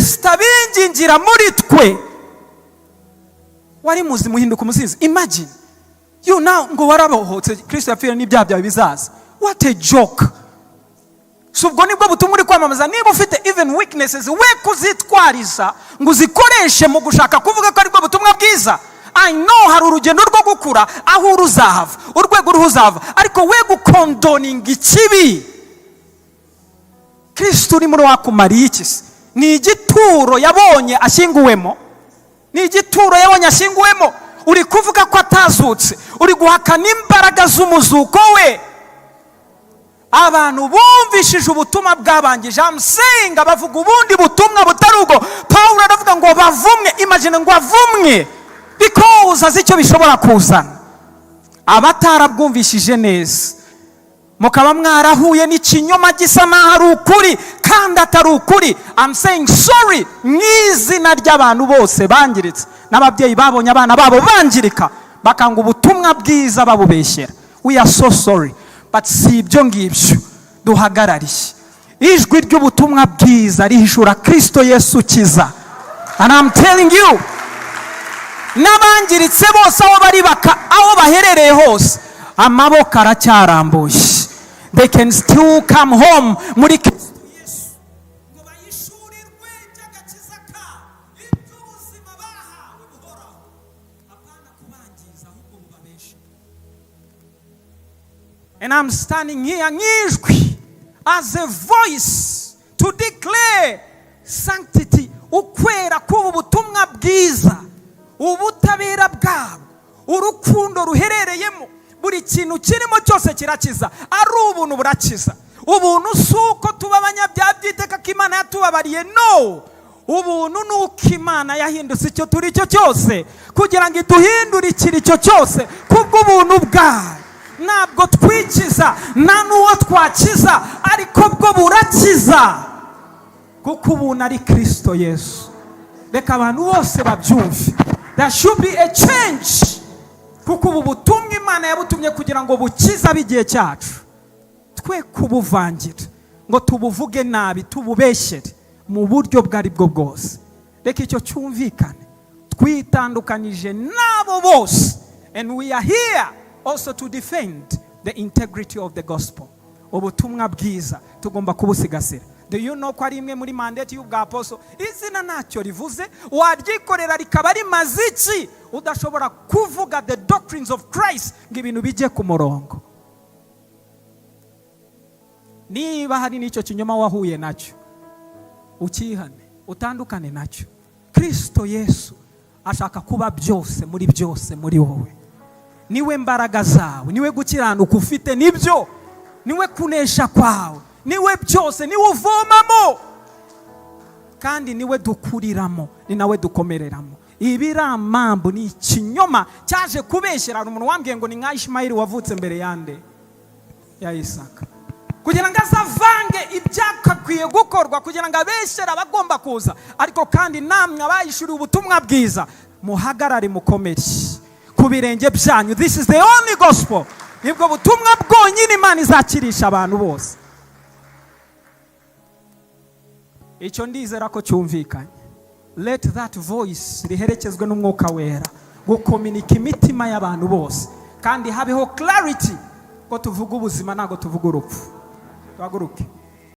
Kristo abingingira muri twe. Wari muzi muhinduka umuzinzi. Imagine you now ngo warabohotse, Kristo yapfira n'ibyaha byawe bizaza. What a joke. So ubwo nibwo butumwa uri kwamamaza. Niba ufite even weaknesses, we kuzitwariza ngo uzikoreshe mu gushaka kuvuga ko aribwo butumwa bwiza. I know hari urugendo rwo gukura aho uruzava, urwego ruhuzava, ariko we gukondoninga ikibi. Kristo uri muri wakumariye iki? Ni igituro yabonye ashyinguwemo. Ni igituro yabonye ashyinguwemo. Uri kuvuga ko atazutse, uri guhakana imbaraga z'umuzuko we. Abantu bumvishije ubutumwa bwabangije. I'm saying abavuga ubundi butumwa butarugo. Paulo aravuga ngo bavumwe. Imagine ngo avumwe because azi icyo bishobora kuzana. Abatarabwumvishije neza, mukaba mwarahuye n'ikinyoma gisa naho ari ukuri kandi atari ukuri. I'm saying sorry mw'izina ry'abantu bose bangiritse n'ababyeyi babonye abana babo bangirika bakanga ubutumwa bwiza babubeshyera. We are so sorry. But si ibyo ngibyo duhagarariye. Ijwi ry'ubutumwa bwiza rihishura Kristo Yesu kiza. And I'm telling you, n'abangiritse bose aho bari aho baherereye hose amaboko aracyarambuye. They can still come home muri Kristo Yesu ngo bayishurirwe cy'agakiza ka ubuzima bahawe buhoraho, apana kubangiza ahubwo mubabeshe. And I'm standing here ngijwi as a voice to declare sanctity, ukwera k'ubu butumwa bwiza, ubutabera bwabo, urukundo ruherereyemo. Buri kintu kirimo cyose kirakiza. Ari ubuntu burakiza. Ubuntu suko tuba abanyabyaha byiteka ko Imana yatubabariye. No, ubuntu nuko Imana yahindutse icyo turi cyo cyose kugira ngo iduhindure ikiri cyo cyose kubw'ubuntu bwayo. Ntabwo twikiza nta n'uwo twakiza, ariko bwo burakiza kuko ubuntu ari Kristo Yesu. Reka abantu bose babyumve. There should be a change. Kuko ubu butumwa Imana yabutumye kugira ngo bukiza bigiye cyacu. Twe kubuvangira ngo tubuvuge nabi, tububeshere mu buryo bwari bwo bwose. Reka icyo cyumvikane. Twitandukanyije nabo bose. And we are here also to defend the integrity of the gospel. Ubutumwa bwiza tugomba kubusigasira. Do you know ko ari imwe muri mandate y'ubwa apostle? Izina ntacyo rivuze, waryikorera rikaba rimaze iki? Udashobora kuvuga the doctrines of Christ ngo ibintu bijye ku murongo. Niba hari n'icyo kinyoma wahuye nacyo, ukihane, utandukane nacyo. Kristo Yesu ashaka kuba byose muri byose muri wowe. Niwe mbaraga zawe, niwe gukiranuka ufite nibyo, niwe kunesha kwawe, niwe byose, niwe uvomamo kandi niwe dukuriramo, ni nawe dukomereramo. Ibiramambu ni ikinyoma cyaje kubeshyera. Umuntu wambwiye ngo ni nka Ishimayeli wavutse mbere yande ya Isaka, kugira ngo azavange ibyakakwiye gukorwa, kugira ngo abeshyera abagomba kuza. Ariko kandi namwe abayishuriye ubutumwa bwiza, muhagarare mukomere ku birenge byanyu. This is the only gospel. Nibwo butumwa bwonyine Imana izakirisha abantu bose. Icyo ndizera ko cyumvikanye. Let that voice riherekezwe n'umwuka wera gukomunika imitima y'abantu bose, kandi habeho clarity ko tuvuga ubuzima ntago tuvuga urupfu. Tuhaguruke.